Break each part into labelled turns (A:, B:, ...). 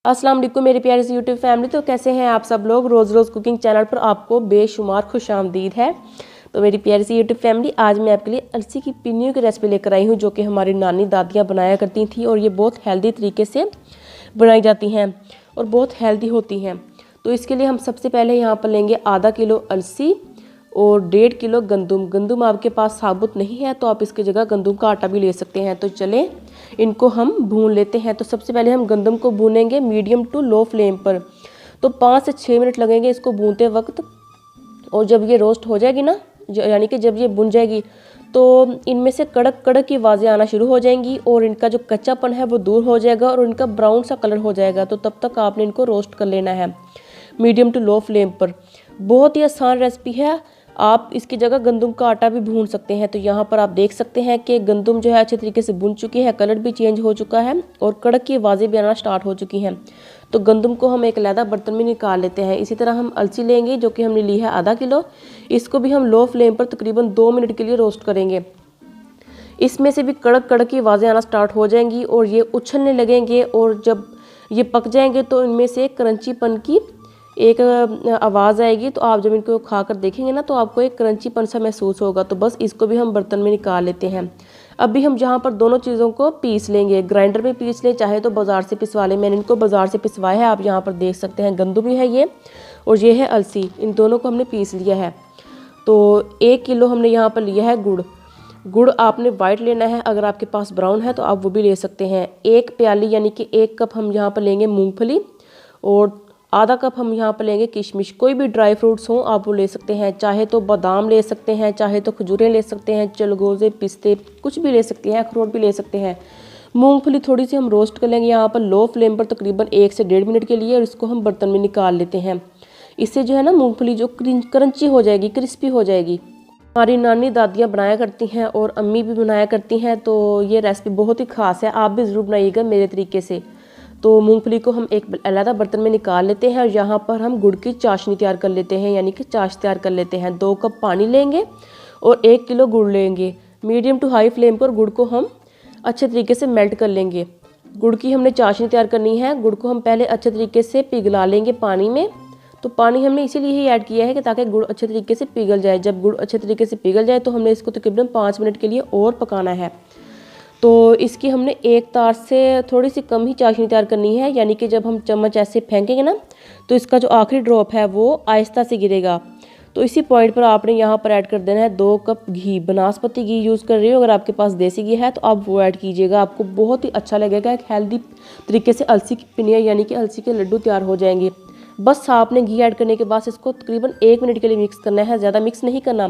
A: अस्सलाम वालेकुम मेरी प्यारी सी यूट्यूब फैमिली। तो कैसे हैं आप सब लोग। रोज़ रोज़ कुकिंग चैनल पर आपको बेशुमार खुशामदीद है। तो मेरी प्यारी सी यूट्यूब फैमिली, आज मैं आपके लिए अलसी की पिन्नियों की रेसिपी लेकर आई हूँ, जो कि हमारी नानी दादियाँ बनाया करती थी और ये बहुत हेल्दी तरीके से बनाई जाती हैं और बहुत हेल्दी होती हैं। तो इसके लिए हम सबसे पहले यहाँ पर लेंगे आधा किलो अलसी और 1.5 किलो गंदम। गंदम आपके पास साबुत नहीं है तो आप इसकी जगह गंदम का आटा भी ले सकते हैं। तो चलें इनको हम भून लेते हैं। तो सबसे पहले हम गंदम को भूनेंगे मीडियम टू लो फ्लेम पर। तो 5 से 6 मिनट लगेंगे इसको भूनते वक्त। और जब ये रोस्ट हो जाएगी ना, यानी कि जब ये भुन जाएगी, तो इनमें से कड़क कड़क की आवाज़ें आना शुरू हो जाएंगी और इनका जो कच्चापन है वो दूर हो जाएगा और इनका ब्राउन सा कलर हो जाएगा। तो तब तक आपने इनको रोस्ट कर लेना है मीडियम टू लो फ्लेम पर। बहुत ही आसान रेसिपी है। आप इसकी जगह गंदम का आटा भी भून सकते हैं। तो यहाँ पर आप देख सकते हैं कि गंदम जो है अच्छे तरीके से भुन चुकी है, कलर भी चेंज हो चुका है और कड़क की आवाज़ें भी आना स्टार्ट हो चुकी हैं। तो गंदम को हम एक अलग बर्तन में निकाल लेते हैं। इसी तरह हम अलसी लेंगे, जो कि हमने ली है आधा किलो। इसको भी हम लो फ्लेम पर तकरीबन 2 मिनट के लिए रोस्ट करेंगे। इसमें से भी कड़क कड़क की आवाज़ें आना स्टार्ट हो जाएंगी और ये उछलने लगेंगे। और जब ये पक जाएंगे तो इनमें से क्रंचीपन की एक आवाज़ आएगी। तो आप जब इनको खाकर देखेंगे ना, तो आपको एक क्रंचीपन सा महसूस होगा। तो बस इसको भी हम बर्तन में निकाल लेते हैं। अभी हम जहाँ पर दोनों चीज़ों को पीस लेंगे, ग्राइंडर में पीस लें चाहे तो बाज़ार से पिसवा लें। मैंने इनको बाज़ार से पिसवाया है। आप यहाँ पर देख सकते हैं गंदम भी है ये और ये है अलसी, इन दोनों को हमने पीस लिया है। तो 1 किलो हमने यहाँ पर लिया है गुड़। गुड़ आपने वाइट लेना है, अगर आपके पास ब्राउन है तो आप वो भी ले सकते हैं। 1 प्याली यानी कि 1 कप हम यहाँ पर लेंगे मूंगफली और आधा कप हम यहाँ पर लेंगे किशमिश। कोई भी ड्राई फ्रूट्स हों आप वो ले सकते हैं, चाहे तो बादाम ले सकते हैं, चाहे तो खजूरें ले सकते हैं, चलगोज़े, पिस्ते, कुछ भी ले सकते हैं, अखरोट भी ले सकते हैं। मूंगफली थोड़ी सी हम रोस्ट कर लेंगे यहाँ पर लो फ्लेम पर तकरीबन 1 से 1.5 मिनट के लिए और इसको हम बर्तन में निकाल लेते हैं। इससे जो है ना मूंगफली जो क्रंची हो जाएगी, क्रिस्पी हो जाएगी। हमारी नानी दादियाँ बनाया करती हैं और अम्मी भी बनाया करती हैं। तो ये रेसिपी बहुत ही ख़ास है, आप भी ज़रूर बनाइएगा मेरे तरीके से। तो मूंगफली को हम एक अलग बर्तन में निकाल लेते हैं और यहाँ पर हम गुड़ की चाशनी तैयार कर लेते हैं, यानी कि चाश तैयार कर लेते हैं। 2 कप पानी लेंगे और 1 किलो गुड़ लेंगे। मीडियम टू हाई फ्लेम पर गुड़ को हम अच्छे तरीके से मेल्ट कर लेंगे। गुड़ की हमने चाशनी तैयार करनी है। गुड़ को हम पहले अच्छे तरीके से पिघला लेंगे पानी में। तो पानी हमने इसीलिए ही ऐड किया है कि ताकि गुड़ अच्छे तरीके से पिघल जाए। जब गुड़ अच्छे तरीके से पिघल जाए तो हमने इसको तकरीबन 5 मिनट के लिए और पकाना है। तो इसकी हमने एक तार से थोड़ी सी कम ही चाशनी तैयार करनी है, यानी कि जब हम चम्मच ऐसे फेंकेंगे ना, तो इसका जो आखिरी ड्रॉप है वो आहिस्ता से गिरेगा। तो इसी पॉइंट पर आपने यहाँ पर ऐड कर देना है 2 कप घी। बनास्पति घी यूज़ कर रही हो, अगर आपके पास देसी घी है तो आप वो ऐड कीजिएगा। आपको बहुत ही अच्छा लगेगा। एक हेल्दी तरीके से अलसी की पिनिया यानी कि अलसी के लड्डू तैयार हो जाएंगे। बस आपने घी ऐड करने के बाद इसको तकरीबन 1 मिनट के लिए मिक्स करना है, ज़्यादा मिक्स नहीं करना।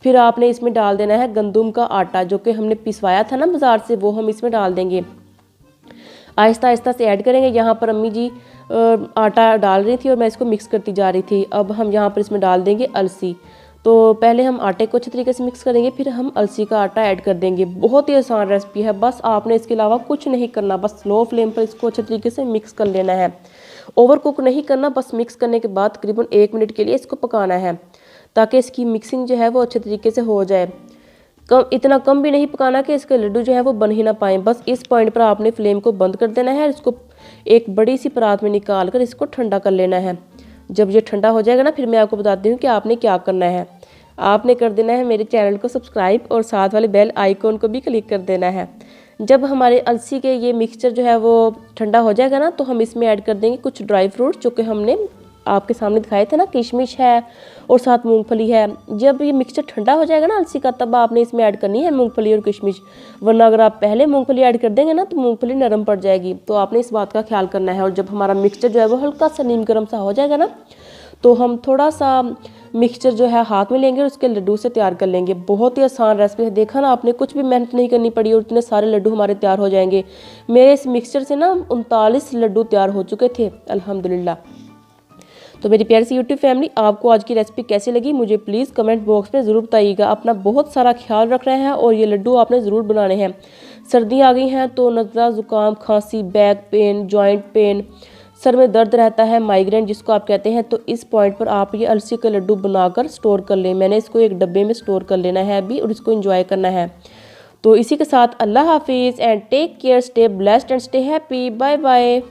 A: फिर आपने इसमें डाल देना है गंदम का आटा, जो कि हमने पिसवाया था ना बाज़ार से, वो हम इसमें डाल देंगे। आहिस्ता आहिस्ता से ऐड करेंगे। यहाँ पर अम्मी जी आटा डाल रही थी और मैं इसको मिक्स करती जा रही थी। अब हम यहाँ पर इसमें डाल देंगे अलसी। तो पहले हम आटे को अच्छे तरीके से मिक्स करेंगे, फिर हम अलसी का आटा ऐड कर देंगे। बहुत ही आसान रेसिपी है, बस आपने इसके अलावा कुछ नहीं करना। बस स्लो फ्लेम पर इसको अच्छे तरीके से मिक्स कर लेना है। ओवर कुक नहीं करना, बस मिक्स करने के बाद तकरीबन 1 मिनट के लिए इसको पकाना है, ताकि इसकी मिक्सिंग जो है वो अच्छे तरीके से हो जाए। इतना कम भी नहीं पकाना कि इसके लड्डू जो है वो बन ही ना पाए। बस इस पॉइंट पर आपने फ्लेम को बंद कर देना है। इसको एक बड़ी सी परात में निकाल कर इसको ठंडा कर लेना है। जब ये ठंडा हो जाएगा ना, फिर मैं आपको बताती हूँ कि आपने क्या करना है। आपने कर देना है मेरे चैनल को सब्सक्राइब और साथ वाले बेल आइकॉन को भी क्लिक कर देना है। जब हमारे अलसी के ये मिक्सचर जो है वो ठंडा हो जाएगा ना, तो हम इसमें ऐड कर देंगे कुछ ड्राई फ्रूट, जो कि हमने आपके सामने दिखाए थे ना। किशमिश है और साथ मूंगफली है। जब ये मिक्सचर ठंडा हो जाएगा ना अलसी का, तब आपने इसमें ऐड करनी है मूंगफली और किशमिश। वरना अगर आप पहले मूंगफली ऐड कर देंगे ना, तो मूंगफली नरम पड़ जाएगी। तो आपने इस बात का ख्याल करना है। और जब हमारा मिक्सचर जो है वो हल्का सा नीम गर्म सा हो जाएगा ना, तो हम थोड़ा सा मिक्सचर जो है हाथ में लेंगे और उसके लड्डू से तैयार कर लेंगे। बहुत ही आसान रेसिपी है। देखा ना आपने, कुछ भी मेहनत नहीं करनी पड़ी और इतने सारे लड्डू हमारे तैयार हो जाएंगे। मेरे इस मिक्सचर से ना 39 लड्डू तैयार हो चुके थे अल्हम्दुलिल्लाह। तो मेरी प्यारी सी यूट्यूब फैमिली, आपको आज की रेसिपी कैसी लगी मुझे प्लीज़ कमेंट बॉक्स में ज़रूर बताइएगा। अपना बहुत सारा ख्याल रख रहे हैं और ये लड्डू आपने ज़रूर बनाने हैं। सर्दियाँ आ गई हैं तो नज़ला, ज़ुकाम, खांसी, back pain, joint pain, sir में दर्द रहता है, माइग्रेन जिसको आप कहते हैं, तो इस पॉइंट पर आप ये अलसी के लड्डू बनाकर स्टोर कर लें। मैंने इसको एक डब्बे में स्टोर कर लेना है अभी और इसको एंजॉय करना है। तो इसी के साथ अल्लाह हाफिज़ and take care, stay blessed and stay happy. Bye bye.